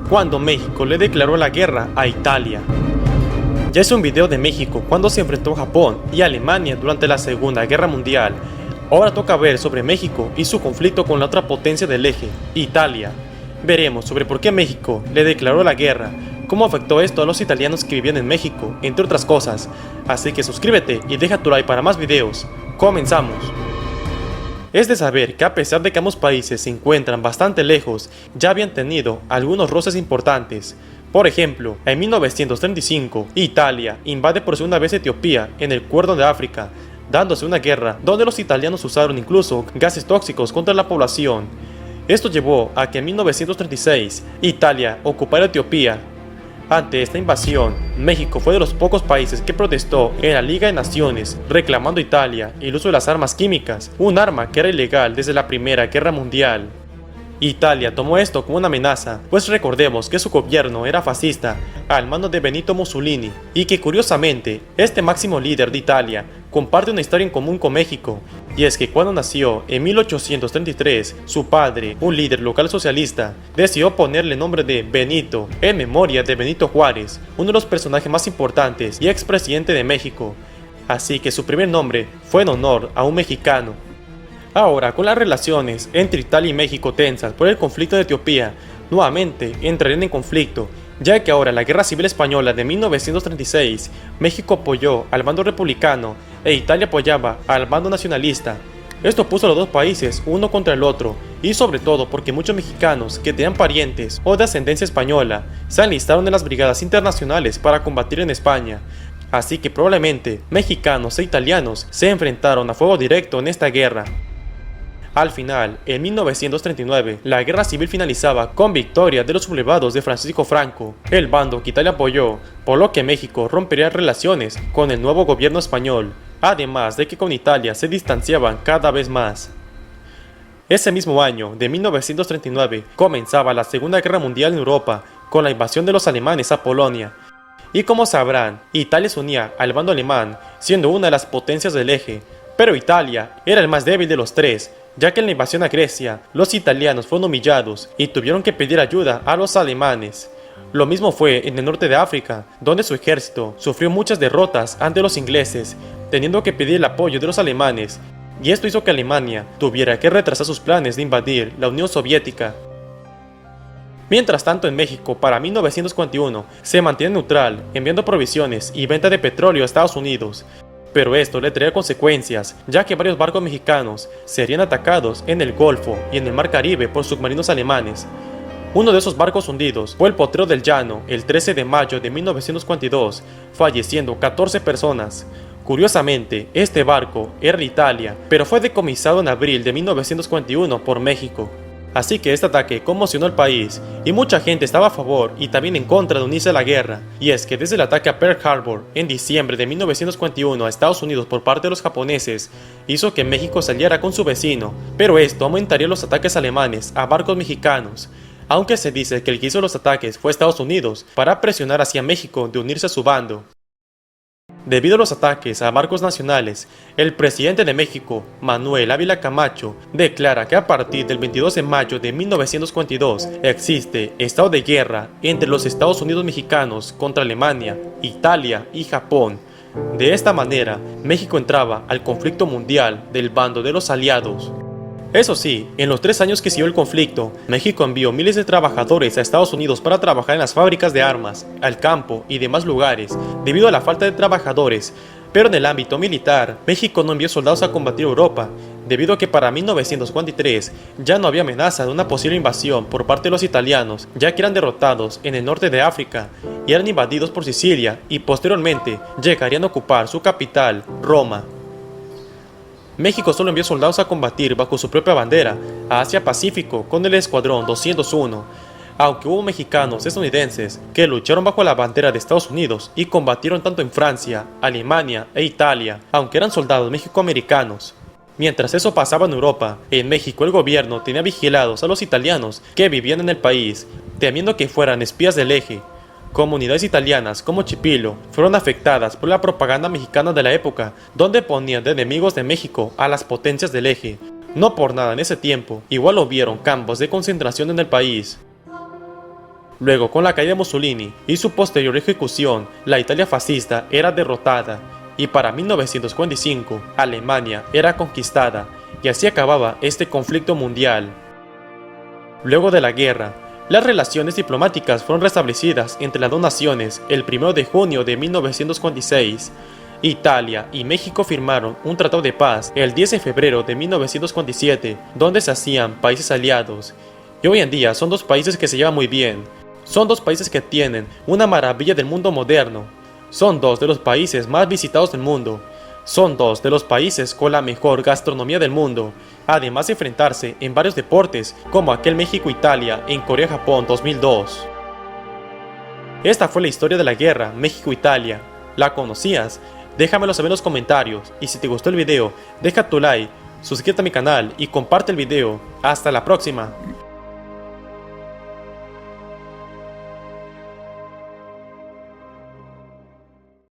cuando México le declaró la guerra a Italia. Ya es un video de México cuando se enfrentó a Japón y Alemania durante la Segunda Guerra Mundial. Ahora toca ver sobre México y su conflicto con la otra potencia del eje, Italia. Veremos sobre por qué México le declaró la guerra, cómo afectó esto a los italianos que vivían en México, entre otras cosas. Así que suscríbete y deja tu like para más videos. ¡Comenzamos! Es de saber que a pesar de que ambos países se encuentran bastante lejos, ya habían tenido algunos roces importantes. Por ejemplo, en 1935, Italia invade por segunda vez Etiopía en el Cuerno de África, dándose una guerra donde los italianos usaron incluso gases tóxicos contra la población. Esto llevó a que en 1936 Italia ocupara Etiopía. Ante esta invasión, México fue de los pocos países que protestó en la Liga de Naciones, reclamando a Italia el uso de las armas químicas, un arma que era ilegal desde la Primera Guerra Mundial. Italia tomó esto como una amenaza, pues recordemos que su gobierno era fascista, al mando de Benito Mussolini, y que curiosamente, este máximo líder de Italia comparte una historia en común con México, y es que cuando nació en 1833, su padre, un líder local socialista, decidió ponerle el nombre de Benito, en memoria de Benito Juárez, uno de los personajes más importantes y expresidente de México, así que su primer nombre fue en honor a un mexicano. Ahora, con las relaciones entre Italia y México tensas por el conflicto de Etiopía, nuevamente entrarían en conflicto, ya que ahora la Guerra Civil Española de 1936, México apoyó al bando republicano e Italia apoyaba al bando nacionalista. Esto puso a los dos países uno contra el otro, y sobre todo porque muchos mexicanos que tenían parientes o de ascendencia española se enlistaron en las brigadas internacionales para combatir en España. Así que probablemente mexicanos e italianos se enfrentaron a fuego directo en esta guerra. Al final, en 1939, la guerra civil finalizaba con victoria de los sublevados de Francisco Franco, el bando que Italia apoyó, por lo que México rompería relaciones con el nuevo gobierno español, además de que con Italia se distanciaban cada vez más. Ese mismo año, de 1939, comenzaba la Segunda Guerra Mundial en Europa, con la invasión de los alemanes a Polonia. Y como sabrán, Italia se unía al bando alemán, siendo una de las potencias del eje, pero Italia era el más débil de los tres, ya que en la invasión a Grecia, los italianos fueron humillados y tuvieron que pedir ayuda a los alemanes. Lo mismo fue en el norte de África, donde su ejército sufrió muchas derrotas ante los ingleses, teniendo que pedir el apoyo de los alemanes, y esto hizo que Alemania tuviera que retrasar sus planes de invadir la Unión Soviética. Mientras tanto, en México, para 1941, se mantiene neutral, enviando provisiones y venta de petróleo a Estados Unidos. Pero esto le traería consecuencias, ya que varios barcos mexicanos serían atacados en el Golfo y en el Mar Caribe por submarinos alemanes. Uno de esos barcos hundidos fue el Potrero del Llano el 13 de mayo de 1942, falleciendo 14 personas. Curiosamente, este barco era de Italia, pero fue decomisado en abril de 1941 por México. Así que este ataque conmocionó al país, y mucha gente estaba a favor y también en contra de unirse a la guerra. Y es que desde el ataque a Pearl Harbor en diciembre de 1941 a Estados Unidos por parte de los japoneses, hizo que México saliera con su vecino, pero esto aumentaría los ataques alemanes a barcos mexicanos, aunque se dice que el que hizo los ataques fue Estados Unidos para presionar hacia México de unirse a su bando. Debido a los ataques a barcos nacionales, el presidente de México, Manuel Ávila Camacho, declara que a partir del 22 de mayo de 1942 existe estado de guerra entre los Estados Unidos mexicanos contra Alemania, Italia y Japón. De esta manera, México entraba al conflicto mundial del bando de los aliados. Eso sí, en los 3 años que siguió el conflicto, México envió miles de trabajadores a Estados Unidos para trabajar en las fábricas de armas, al campo y demás lugares, debido a la falta de trabajadores. Pero en el ámbito militar, México no envió soldados a combatir Europa, debido a que para 1943 ya no había amenaza de una posible invasión por parte de los italianos, ya que eran derrotados en el norte de África y eran invadidos por Sicilia y posteriormente llegarían a ocupar su capital, Roma. México solo envió soldados a combatir bajo su propia bandera a Asia-Pacífico con el Escuadrón 201, aunque hubo mexicanos estadounidenses que lucharon bajo la bandera de Estados Unidos y combatieron tanto en Francia, Alemania e Italia, aunque eran soldados mexicoamericanos. Mientras eso pasaba en Europa, en México el gobierno tenía vigilados a los italianos que vivían en el país, temiendo que fueran espías del eje. Comunidades italianas como Chipilo fueron afectadas por la propaganda mexicana de la época, donde ponían de enemigos de México a las potencias del eje. No por nada en ese tiempo, igual hubieron campos de concentración en el país. Luego, con la caída de Mussolini y su posterior ejecución, la Italia fascista era derrotada y para 1945 Alemania era conquistada y así acababa este conflicto mundial. Luego de la guerra, las relaciones diplomáticas fueron restablecidas entre las dos naciones el 1 de junio de 1946. Italia y México firmaron un tratado de paz el 10 de febrero de 1947, donde se hacían países aliados. Y hoy en día son dos países que se llevan muy bien. Son dos países que tienen una maravilla del mundo moderno. Son dos de los países más visitados del mundo. Son dos de los países con la mejor gastronomía del mundo, además de enfrentarse en varios deportes como aquel México-Italia en Corea-Japón 2002. Esta fue la historia de la guerra México-Italia. ¿La conocías? Déjamelo saber en los comentarios y si te gustó el video, deja tu like, suscríbete a mi canal y comparte el video. Hasta la próxima.